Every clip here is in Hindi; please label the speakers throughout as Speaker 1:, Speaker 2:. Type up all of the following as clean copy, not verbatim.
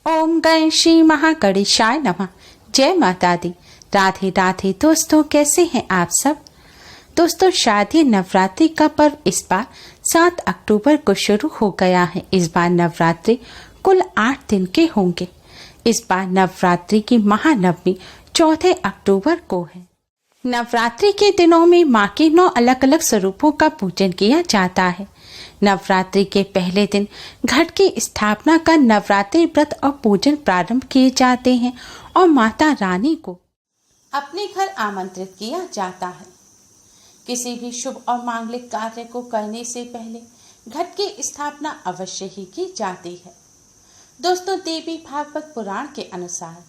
Speaker 1: ओम गणेशी महागणेशाय नमः। जय माता दी। राधे राधे। दोस्तों, कैसे हैं आप सब। दोस्तों, शारदीय नवरात्रि का पर्व इस बार 7 अक्टूबर को शुरू हो गया है। इस बार नवरात्रि कुल 8 दिन के होंगे। इस बार नवरात्रि की महानवमी 14 अक्टूबर को है। नवरात्रि के दिनों में माँ के 9 अलग अलग स्वरूपों का पूजन किया जाता है। नवरात्रि के पहले दिन घट की स्थापना का नवरात्रि व्रत और पूजन प्रारंभ किए जाते हैं और माता रानी को अपने घर आमंत्रित किया जाता है। किसी भी शुभ और मांगलिक कार्य को करने से पहले घट की स्थापना अवश्य ही की जाती है। दोस्तों, देवी भागवत पुराण के अनुसार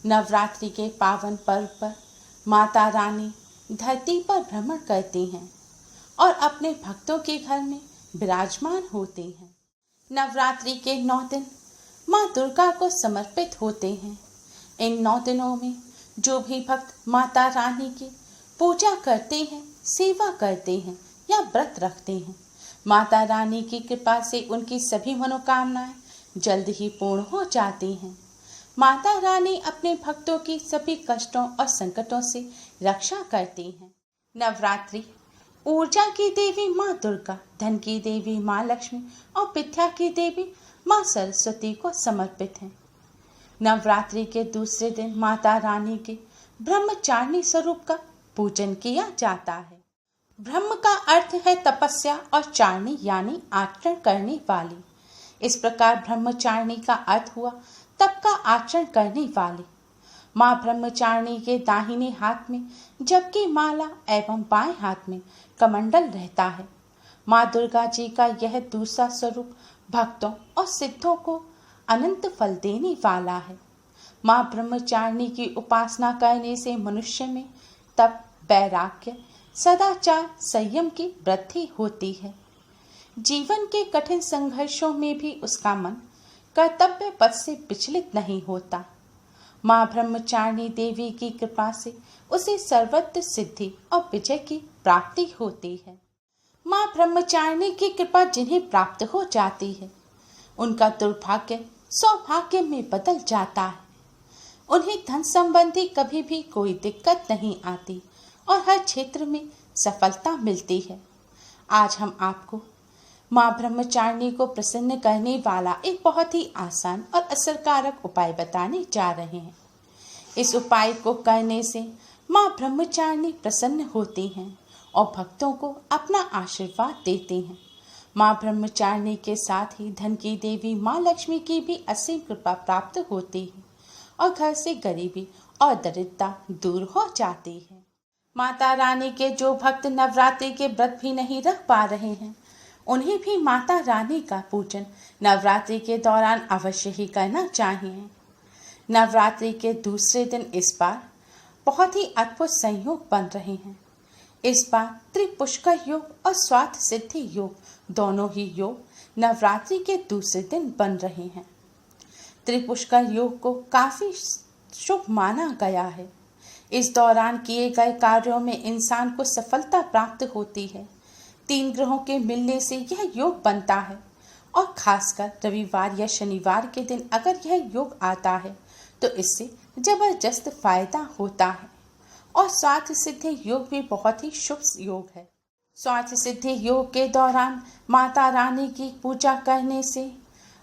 Speaker 1: नवरात्रि के पावन पर्व पर माता रानी धरती पर भ्रमण करती हैं और अपने भक्तों के घर में विराजमान होते हैं। नवरात्रि के 9 दिन माँ दुर्गा को समर्पित होते हैं। इन 9 दिनों में जो भी भक्त माता रानी की पूजा करते हैं, सेवा करते हैं या व्रत रखते हैं, माता रानी की कृपा से उनकी सभी मनोकामनाएं जल्द ही पूर्ण हो जाती हैं। माता रानी अपने भक्तों की सभी कष्टों और संकटों से रक्षा करती हैं। नवरात्रि ऊर्जा की देवी माँ दुर्गा, धन की देवी माँ लक्ष्मी और विद्या की देवी माँ सरस्वती को समर्पित है। नवरात्रि के दूसरे दिन माता रानी के ब्रह्मचारिणी स्वरूप का पूजन किया जाता है। ब्रह्म का अर्थ है तपस्या और चारिणी यानी आचरण करने वाली। इस प्रकार ब्रह्मचारिणी का अर्थ हुआ तप का आचरण करने वाली। माँ ब्रह्मचारिणी के दाहिने हाथ में जबकि माला एवं बाएं हाथ में कमंडल रहता है। माँ दुर्गा जी का यह दूसरा स्वरूप भक्तों और सिद्धों को अनंत फल देने वाला है। माँ ब्रह्मचारिणी की उपासना करने से मनुष्य में तप, वैराग्य, सदाचार, संयम की वृद्धि होती है। जीवन के कठिन संघर्षों में भी उसका मन कर्तव्य पथ से विचलित नहीं होता। माँ ब्रह्मचारिणी देवी की कृपा से उसे सर्वत्र सिद्धि और विजय की प्राप्ति होती है। माँ ब्रह्मचारिणी की कृपा जिन्हें प्राप्त हो जाती है, उनका दुर्भाग्य सौभाग्य में बदल जाता है। उन्हें धन संबंधी कभी भी कोई दिक्कत नहीं आती और हर क्षेत्र में सफलता मिलती है। आज हम आपको माँ ब्रह्मचारिणी को प्रसन्न करने वाला एक बहुत ही आसान और असरकारक उपाय बताने जा रहे हैं। इस उपाय को करने से माँ ब्रह्मचारिणी प्रसन्न होती हैं और भक्तों को अपना आशीर्वाद देती हैं। माँ ब्रह्मचारिणी के साथ ही धन की देवी माँ लक्ष्मी की भी असीम कृपा प्राप्त होती है और घर से गरीबी और दरिद्रता दूर हो जाती है। माता रानी के जो भक्त नवरात्रि के व्रत भी नहीं रख पा रहे हैं, उन्हें भी माता रानी का पूजन नवरात्रि के दौरान अवश्य ही करना चाहिए। नवरात्रि के दूसरे दिन इस बार बहुत ही अद्भुत संयोग बन रहे हैं। इस बार त्रिपुष्कर योग और स्वार्थ सिद्धि योग दोनों ही योग नवरात्रि के दूसरे दिन बन रहे हैं। त्रिपुष्कर योग को काफी शुभ माना गया है। इस दौरान किए गए कार्यों में इंसान को सफलता प्राप्त होती है। 3 ग्रहों के मिलने से यह योग बनता है और खासकर रविवार या शनिवार के दिन अगर यह योग आता है तो इससे जबरदस्त फायदा होता है। और स्वार्थ सिद्धि योग भी बहुत ही शुभ योग है। स्वार्थ सिद्धि योग के दौरान माता रानी की पूजा करने से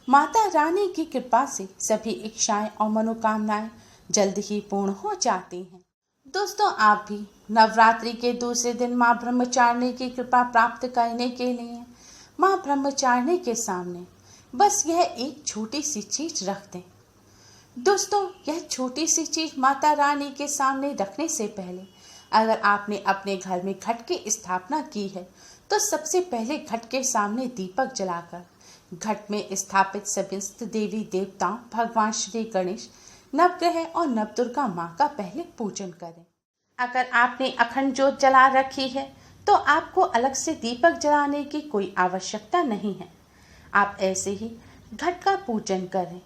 Speaker 1: माता रानी की कृपा से सभी इच्छाएं और मनोकामनाएं जल्द ही पूर्ण हो जाती हैं। दोस्तों, आप भी नवरात्रि के दूसरे दिन माँ ब्रह्मचारिणी की कृपा प्राप्त करने के लिए माँ ब्रह्मचारिणी के सामने बस यह एक छोटी सी चीज रख दें। दोस्तों, यह छोटी सी चीज माता रानी के सामने रखने से पहले अगर आपने अपने घर में घट की स्थापना की है तो सबसे पहले घट के सामने दीपक जलाकर घट में स्थापित समस्त देवी देवताओं, भगवान श्री गणेश, नवग्रह और नवदुर्गा माँ का पहले पूजन करें। अगर आपने अखंड ज्योत जला रखी है तो आपको अलग से दीपक जलाने की कोई आवश्यकता नहीं है। आप ऐसे ही घट का पूजन करें।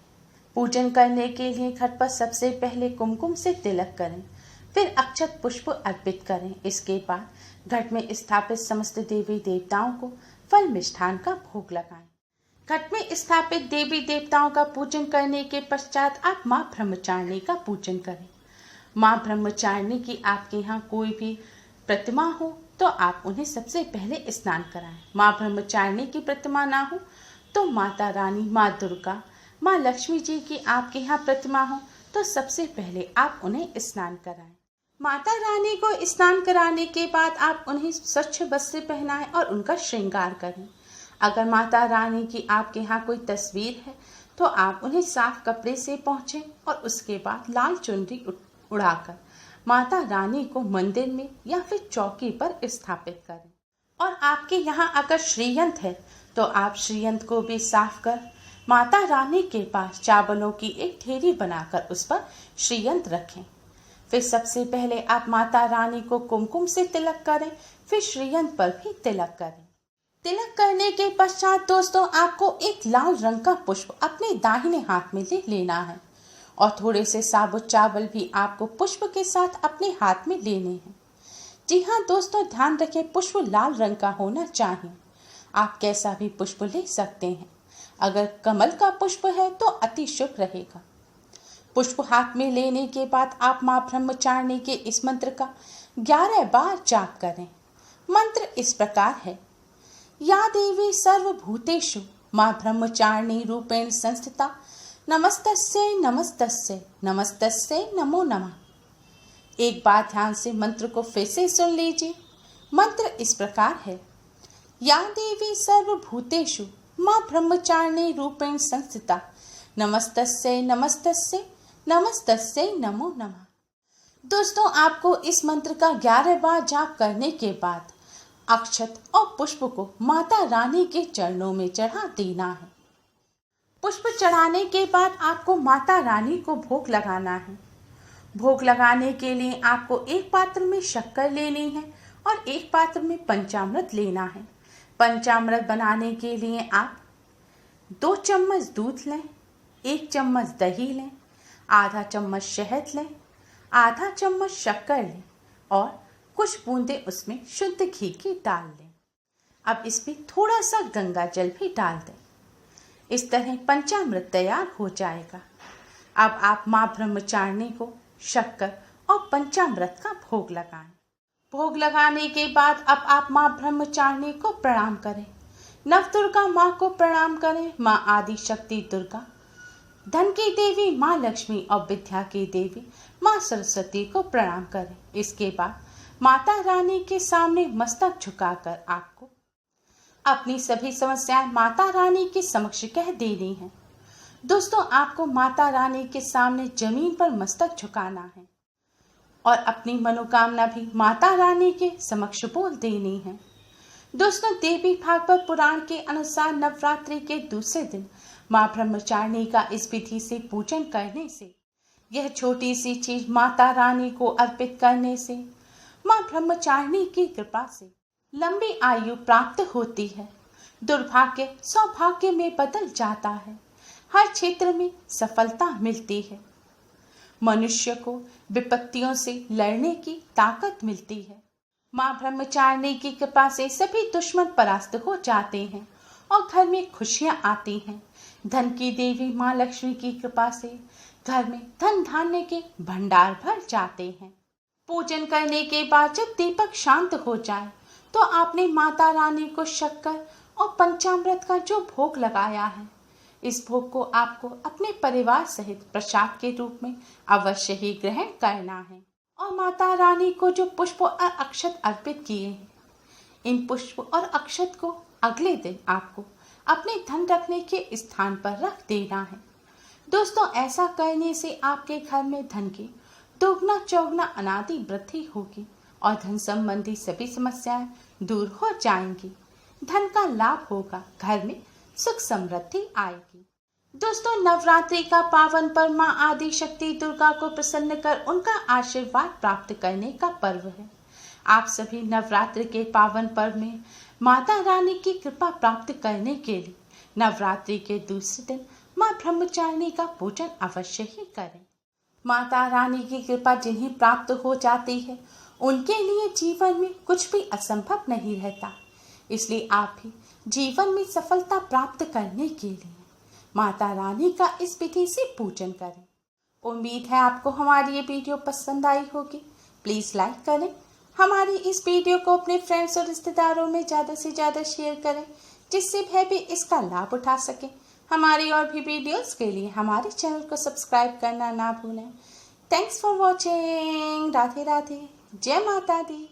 Speaker 1: पूजन करने के लिए घट पर सबसे पहले कुमकुम से तिलक करें, फिर अक्षत पुष्प अर्पित करें। इसके बाद घट में स्थापित समस्त देवी देवताओं को फल मिष्ठान का भोग लगाएं। घट में स्थापित देवी देवताओं का पूजन करने के पश्चात आप माँ ब्रह्मचारिणी का पूजन करें। माँ ब्रह्मचारिणी की आपके यहाँ कोई भी प्रतिमा हो तो आप उन्हें सबसे पहले स्नान कराएं। माँ ब्रह्मचारिणी की प्रतिमा ना हो तो माता रानी, माँ दुर्गा, माँ लक्ष्मी जी की आपके यहाँ प्रतिमा हो तो सबसे पहले आप उन्हें स्नान कराएं। माता रानी को स्नान कराने के बाद आप उन्हें स्वच्छ वस्त्र पहनाएं और उनका श्रृंगार करें। अगर माता रानी की आपके यहाँ कोई तस्वीर है तो आप उन्हें साफ कपड़े से पोंछें और उसके बाद लाल चुनरी उड़ाकर माता रानी को मंदिर में या फिर चौकी पर स्थापित करें। और आपके यहाँ अगर श्रीयंत्र है तो आप श्रीयंत्र को भी साफ कर माता रानी के पास चावलों की एक ढेरी बनाकर उस पर श्रीयंत्र रखें। फिर सबसे पहले आप माता रानी को कुमकुम से तिलक करें, फिर श्रीयंत्र पर भी तिलक करें। तिलक करने के पश्चात दोस्तों आपको एक लाल रंग का पुष्प अपने दाहिने हाथ में ले लेना है और थोड़े से साबुत चावल भी आपको पुष्प के साथ अपने हाथ में लेने हैं। जी हाँ दोस्तों, ध्यान रखें पुष्प लाल रंग का होना चाहिए। आप कैसा भी पुष्प ले सकते हैं। अगर कमल का पुष्प है तो अति शुभ रहेगा। पुष्प हाथ में लेने के बाद आप माँ ब्रह्मचारिणी के इस मंत्र का 11 बार जाप करें। मंत्र इस प्रकार है। या देवी सर्वभूतेषु माँ ब्रह्मचारिणी रूपेण संस्थिता नमस्तस्यै नमस्तस्यै नमस्तस्यै नमो नमः। एक बार ध्यान से मंत्र को फिर से सुन लीजिए। मंत्र इस प्रकार है। या देवी सर्वभूतेषु माँ ब्रह्मचारिणी रूपेण संस्थिता नमस्तस्यै नमस्तस्यै नमस्तस्यै नमो नमः। दोस्तों आपको इस मंत्र का 11 बार जाप करने के बाद अक्षत और पुष्प को माता रानी के चरणों में चढ़ा देना है। पुष्प चढ़ाने के बाद आपको माता रानी को भोग लगाना है। भोग लगाने के लिए आपको एक पात्र में शक्कर लेनी है और एक पात्र में पंचामृत लेना है। पंचामृत बनाने के लिए आप 2 चम्मच दूध लें, 1 चम्मच दही लें, आधा चम्मच शहद लें, आधा चम्मच शक्कर लें और कुछ बूंदे उसमें शुद्ध घी की डाल लें। अब इसमें थोड़ा सा गंगा जल भी डाल दें। इस तरह पंचामृत तैयार हो जाएगा। अब आप माँ ब्रह्मचारिणी को शक्कर और पंचामृत का भोग लगाएं। भोग लगाने के बाद अब आप माँ ब्रह्मचारिणी को प्रणाम करें। नवदुर्गा माँ को प्रणाम करें। माँ आदि शक्ति दुर्गा, धन की देवी माँ लक्ष्मी और विद्या की देवी माँ सरस्वती को प्रणाम करें। इसके बाद माता रानी के सामने मस्तक झुकाकर आपको अपनी सभी समस्याएं माता रानी के समक्ष कह देनी है। दोस्तों आपको माता रानी के सामने जमीन पर मस्तक झुकाना है और अपनी मनोकामना भी माता रानी के समक्ष बोल देनी है। दोस्तों देवी भागवत पुराण के अनुसार नवरात्रि के दूसरे दिन माँ ब्रह्मचारिणी का इस विधि से पूजन करने से, यह छोटी सी चीज माता रानी को अर्पित करने से माँ ब्रह्मचारिणी की कृपा से लंबी आयु प्राप्त होती है। दुर्भाग्य सौभाग्य में बदल जाता है। हर क्षेत्र में सफलता मिलती है। मनुष्य को विपत्तियों से लड़ने की ताकत मिलती है। माँ ब्रह्मचारिणी की कृपा से सभी दुश्मन परास्त हो जाते हैं और घर में खुशियां आती हैं। धन की देवी माँ लक्ष्मी की कृपा से घर में धन धान्य के भंडार भर जाते हैं। पूजन करने के बाद जब दीपक शांत हो जाए तो आपने माता रानी को शक्कर और पंचामृत का जो भोग लगाया है, इस भोग को आपको अपने परिवार सहित प्रसाद के रूप में अवश्य ही ग्रहण करना है। और माता रानी को जो पुष्प और अक्षत अर्पित किए हैं, इन पुष्प और अक्षत को अगले दिन आपको अपने धन रखने के स्थान पर रख देना है। दोस्तों ऐसा करने से आपके घर में धन की दोगुना चौगुना अनादि वृद्धि होगी और धन संबंधी सभी समस्याएं दूर हो जाएंगी। धन का लाभ होगा, घर में सुख समृद्धि आएगी। दोस्तों नवरात्रि का पावन पर्व माँ आदि शक्ति दुर्गा को प्रसन्न कर उनका आशीर्वाद प्राप्त करने का पर्व है। आप सभी नवरात्रि के पावन पर्व में माता रानी की कृपा प्राप्त करने के लिए नवरात्रि के दूसरे दिन माँ ब्रह्मचारिणी का पूजन अवश्य ही करें। माता रानी की कृपा जिन्हें प्राप्त हो जाती है, उनके लिए जीवन में कुछ भी असंभव नहीं रहता। इसलिए आप भी जीवन में सफलता प्राप्त करने के लिए माता रानी का इस विधि से पूजन करें। उम्मीद है आपको हमारी ये वीडियो पसंद आई होगी। प्लीज़ लाइक करें, हमारी इस वीडियो को अपने फ्रेंड्स और रिश्तेदारों में ज़्यादा से ज़्यादा शेयर करें, जिससे वह भी इसका लाभ उठा सकें। हमारी और भी वीडियोस के लिए हमारे चैनल को सब्सक्राइब करना ना भूलें। Thanks for watching. Radhe Radhe. जय माता दी।